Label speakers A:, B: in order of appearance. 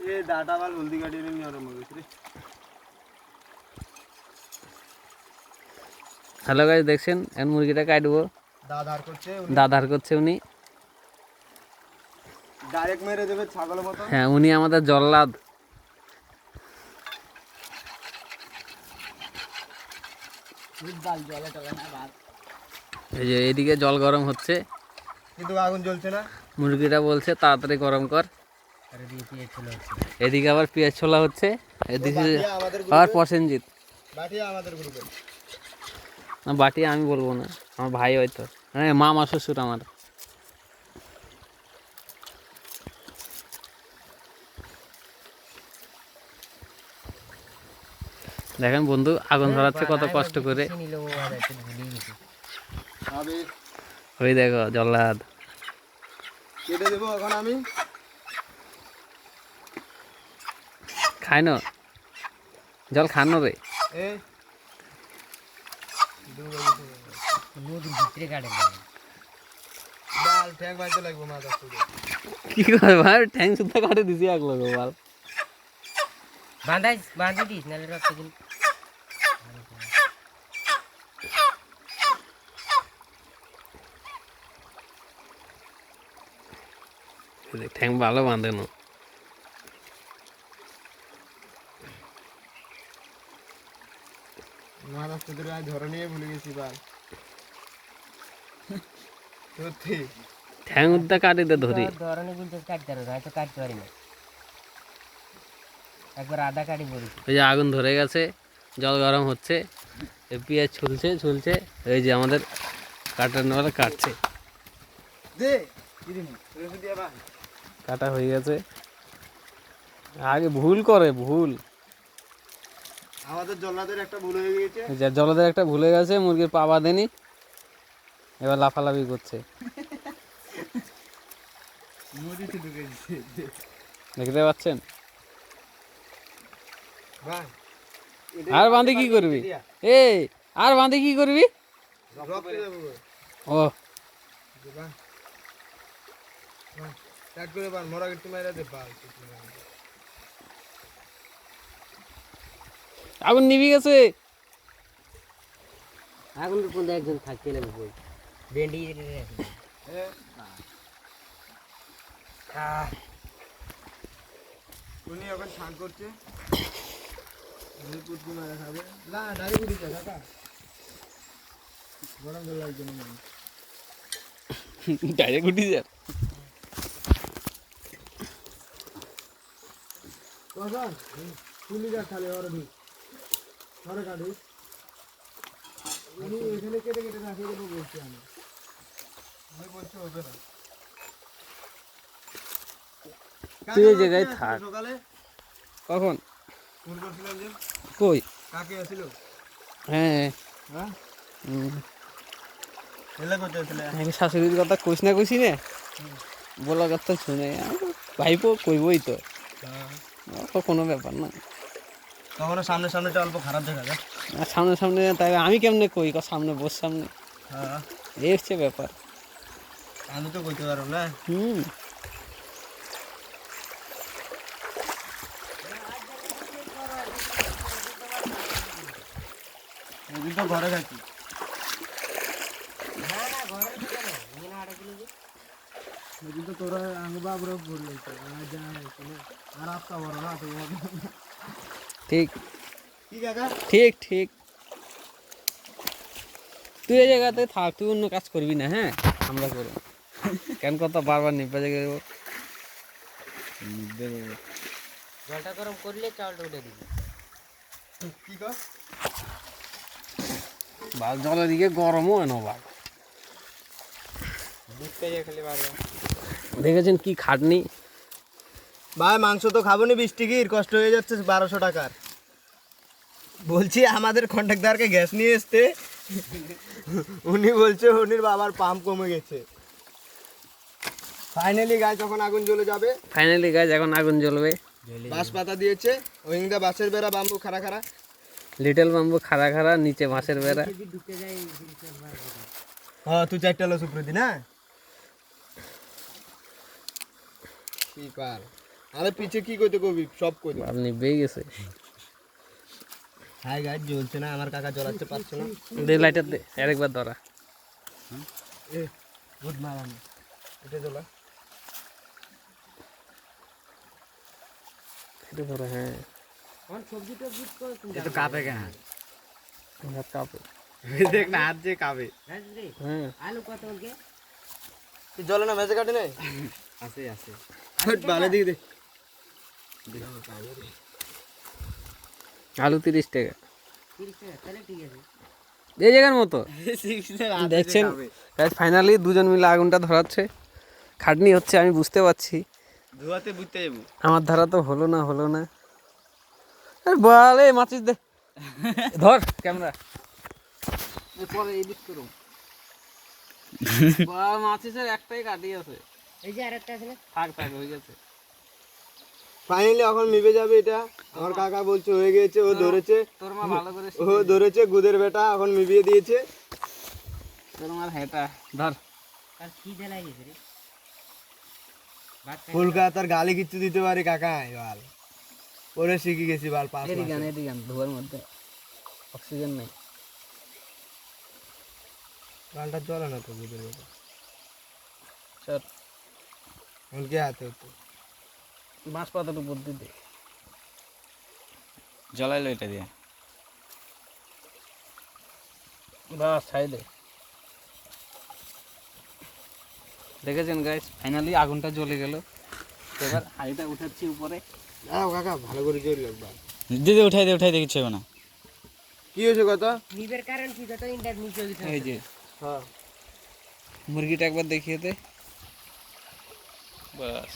A: ये डाटा वाल हल्दी गाड़ी नहीं आ रहा मगर रे।
B: হ্যালো গাইস, দেখছেন এখন মুরগিটা কাটবো। দাদার করছে উনি।
A: ডাইরেক্ট মেরে দেবে ছাগলের মতো।
B: হ্যাঁ, উনি আমাদের জল্লাদ। এই যে এদিকে জল গরম হচ্ছে,
A: কিন্তু আগুন জ্বলছে না।
B: মুরগিটা বলছে তাড়াতাড়ি গরম কর। এদিকে আবার পেঁয়াজ ছোলা হচ্ছে, এদিকে আবার প্রসেনজিৎ।
A: বাটিয়া আমাদের গ্রুপে।
B: না, বাটি আমি বলবো না, আমার ভাই হয়তো। হ্যাঁ, মামা শ্বশুর আমার। দেখেন বন্ধু আগুন ধরাচ্ছে কত কষ্ট করে। ওই দেখো জল্লাদ।
A: কেটে দেবো এখন আমি।
B: খাই না জল খানো রে। কি করে ভাই, ঠ্যাং সুদ্ধা কাটে দিছি এক লোক বাল।
C: বাঁধি দিস নাহলে রক্ত কিন্তু।
B: ঠ্যাং ভালো বাঁধে না।
A: ধরে নিয়ে ভুলে গেছি বাল। সত্যি
B: ঠ্যাং উদ্দা কাটিতে ধরি।
C: ধরনে কিন্তু কাটতে পারো, হয়তো কাটতে পারি না। একবার আদা কাটি পড়েছি।
B: ওই যে আগুন ধরে গেছে, জল গরম হচ্ছে, পেঁয়াজ ছুলছে ছুলছে। এই যে আমাদের কাটানোরা কাটছে। কাটা হয়ে গেছে। আগে ভুল করে ভুল,
A: আমাদের জল্লাদের একটা ভুল হয়ে গেছে।
B: জলদের একটা ভুলে গেছে, মুরগির পা বাঁধেনি, এবার লাফালাফি করছে। দেখতে পাচ্ছেন? আর বাঁধে কি করবি? এই আর বাঁধে কি করবি? ও আগুন নিভে গেছে।
C: আগুন তো কোন একজন থাকতে লাগবে, ভেন্ডি
A: উনি এখন ছান করছে। পুটকি মারা খাবে না, ডাইরেক্ট উঠিছে কাকা। গরম জল লাগছে না
B: ডাইরেক্ট উঠি যা।
A: কখন তুলি যা খালে ওর দি ঘরে কাটি। উনি এখানে কেটে কেটে রাখিয়ে দেবো বলছি আমি বলছি হবে না।
B: তুই এই জায়গায় থাক।
A: সকালে
B: কখন
A: ফোন করছিলাম যে
B: কই?
A: কাকে আসিল?
B: হ্যাঁ
A: হ্যাঁ
B: হুম,
A: এলা করতে আসলে
B: শাশুড়ির কথা কইস না কইসি না, বলা কথা শুনে ভাইপো কইবই তো। কোনো ব্যাপার না।
A: তখন সামনে সামনেটা অল্প খারাপ দেখা যায়।
B: আর সামনে সামনে তাই আমি কেমনে কই, সামনে বস সামনে,
A: হ্যাঁ
B: এই হচ্ছে ব্যাপার।
A: আমি তো কইতে পারবো না।
B: হুম,
A: এদিন তো ঘরে থাকি। এদিন তো তোরা আঙ্গবা বড় বললি তো আর আপকা বড় না তো।
B: ঠিক
A: কি কাকা?
B: ঠিক ঠিক। তুই এই জায়গাতে থাক, তুই অন্য কাজ করবি না। হ্যাঁ আমরা করব কেন, কথা বারবার নিপে যাবো।
C: জলটা গরম করলে চাউলটা উঠে দিবি।
A: কি কর?
B: বাল জলের দিকে গরমও এনো বাল। দেখেছেন কি খাটনি
A: ভাই, মাংস তো খাবো নি 20 টিকির, কষ্ট হয়ে যাচ্ছে 1200 টাকার। বলছি আমাদের কন্ট্রাক্টরকে গ্যাস নিয়ে আসতে, উনি বলছে উনির বাবার পাম্প কমে গেছে। ফাইনালি গাছ যখন আগুন জ্বলে যাবে,
B: ফাইনালি গাছ এখন আগুন জ্বলবে।
A: বাঁশ পাতা দিয়েছে, ওইদিকে বাঁশের বেড়া, বাম্বু খাড়া খাড়া,
B: লিটল বাম্বু খাড়া খাড়া, নিচে বাঁশের বেড়া।
A: হ্যাঁ তুই 4টা লো সুপ্রতি না কি পার। আরে পিছে কি কইতে কবি সব কই দে।
B: বাল নিবেই গেছে।
A: হাই গাইস জ্বলছে না, আমার কাকা জ্বলাতে পারছে না।
B: দে লাইটার দে, আরেকবার ধরা।
A: এ গুড মারান এটা জ্বলা।
B: এটা ধরা, হ্যাঁ
C: আমার সবজি টবজি তো
A: এটা কাপে কেন?
B: হাত কাঁপে।
A: দেখ না হাত যে কাপে।
B: হ্যাঁ
C: আলু কত ওকে
A: তুই জ্বলে না মেজে কাটে নাই? আছে হট ভালো দিকে দে।
B: আলু 30 টাকা
C: 30 টাকা, তাহলে ঠিক আছে।
B: এই জায়গার মতো দেখছেন গাইস, ফাইনালি দুজন মিলে আগুনটা ধরাচ্ছে। খাটনি হচ্ছে আমি বুঝতে পারছি,
A: ধোয়াতে বুঝতে যাবো।
B: আমার ধারা তো হলো না। বলে মাছিস দে, ধর ক্যামেরা পরে এডিট করো। বা মাছিসের একটাই কাটি আছে,
C: এই যে আরেকটা আছে না,
B: থাক হয়ে গেছে।
A: ফাইনালি এখন নিভে যাবে এটা। আমার কাকা বলছে হয়ে গেছে, ও ধরেছে,
B: তোর মা ভালো করে
A: ও ধরেছে গুদের বেটা, এখন নিভিয়ে দিয়েছে।
B: তোর মার হেটা ধর।
C: আর কি জ্বালাই গেছে রে ভাত খাই
A: কলকাতার গালি কিচ্ছু দিতে পারি কাকা বাল, ওরে শিখে গেছি বাল 5
B: এদিকে
A: মাসে।
B: গান ধোয়ার মধ্যে অক্সিজেন নেই।
A: গালটা চলে না তো গুদের বেটা,
B: চল
A: এখন কে হাতে হতো
B: বাঁশ পাতার উপর দিতে
D: জ্বলাইলো এটা দিয়ে।
B: বাস ছাই দে। দেখেছেন গাইস, ফাইনালি আগুনটা জ্বলে গেল। এবার হাড়িটা উঠাচ্ছি উপরে।
A: দাও কাকা ভালো করে জোর লাগবে।
D: দিদি উঠাই দে কিছু হবে না।
A: কি হয়েছে কথা?
C: নিবের কারণ কি যত ইন্টার নিচে গেছে
B: এই যে
A: হ্যাঁ
B: মুরগিটা একবার দেখিয়ে দে। বাস